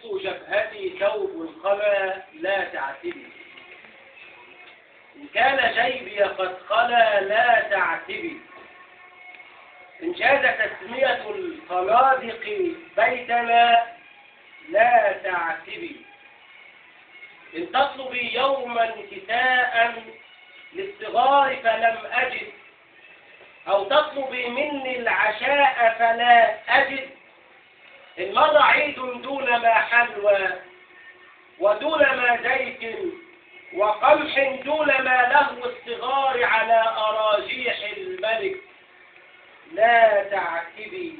جبهتي ثوب خلا لا تعتبي، إن كان جيبي قد خلا لا تعتبي، إن جاز تسمية الخلاذق بيتنا لا تعتبي، إن تطلبي يوما كساء للصغار فلم أجد، أو تطلبي مني العشاء فلا أجد، إن مر عيد دون ما حلوى ودون ما زيت وقمح دون ما لهو الصغار على أراجيح الملك لا تعتبي،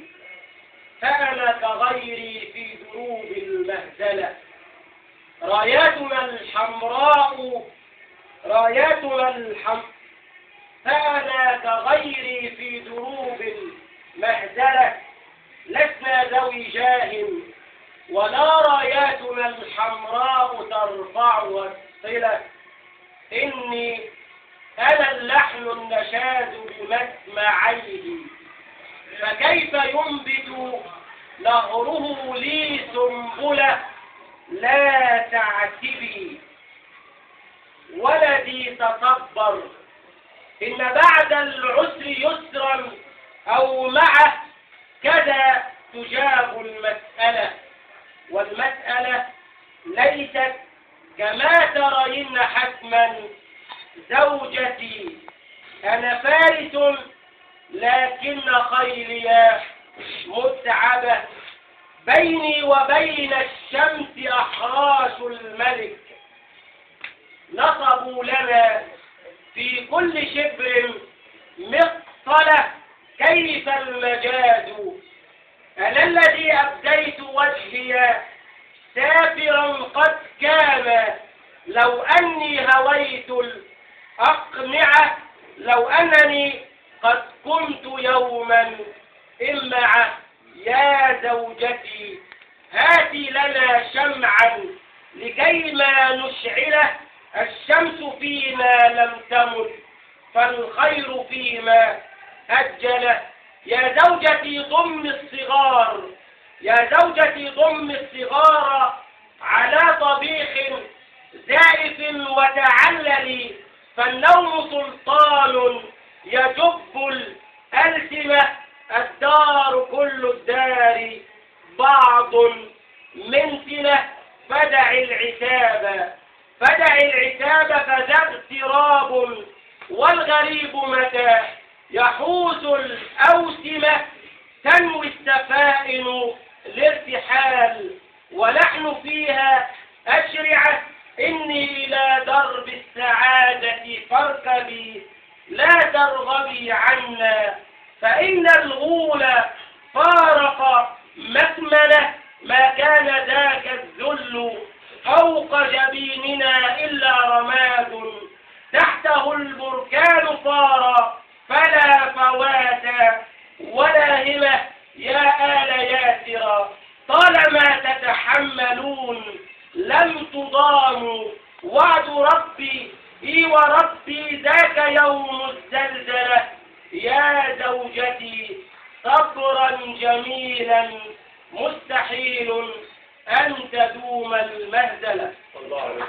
فأنا كغيري في دروب المهزلة، راياتنا الحمراء فأنا كغيري في دروب المهزلة، لسنا ذوي جاه ولا راياتنا الحمراء ترفع الصلة، إني أنا اللحن النشاد بمسمعيه، فكيف ينبت نهره لي سنبلة لا تعتبي، ولدي تصبر إن بعد العسر يسرا أو معه كذا تجاب المسألة، والمسألة ليست كما ترين حتما زوجتي، أنا فارس لكن خيلي متعبة، بيني وبين الشمس أحراش الملك، نصبوا لنا في كل شبر مقصلة، كيف المجاد، أنا الذي أبديت وجهي سافرا قد كان، لو أني هويت الأقنعة، لو أنني قد كنت يوما إمعة، يا زوجتي هاتي لنا شمعا لكيما نشعله، الشمس فينا لم تمت فالخير فيما أجله، يا زوجتي ضم الصغار، يا زوجتي ضم الصغار على طبيخ زائف وتعللي، فالنوم سلطان يجب الألسمة، الدار كل الدار بعض من سنة، فدع العتاب فذا اغتراب، والغريب متى يحوز الأوسمة، تنوي السفائن الارتحال ونحن فيها أشرعة، إني إلى درب السعادة فاركبي لا ترغبي عنا، فإن الغول فارق مكمله، ما كان ذاك الذل فوق جبيننا إلا رماد، تحته البركان صار فلا فوات ولا همة، يا آل ياسر طالما تتحملون لم تضاموا، وعد ربي وربي ذاك يوم الزلزلة، يا زوجتي صبرا جميلا مستحيل أن تدوم المهزلة. الله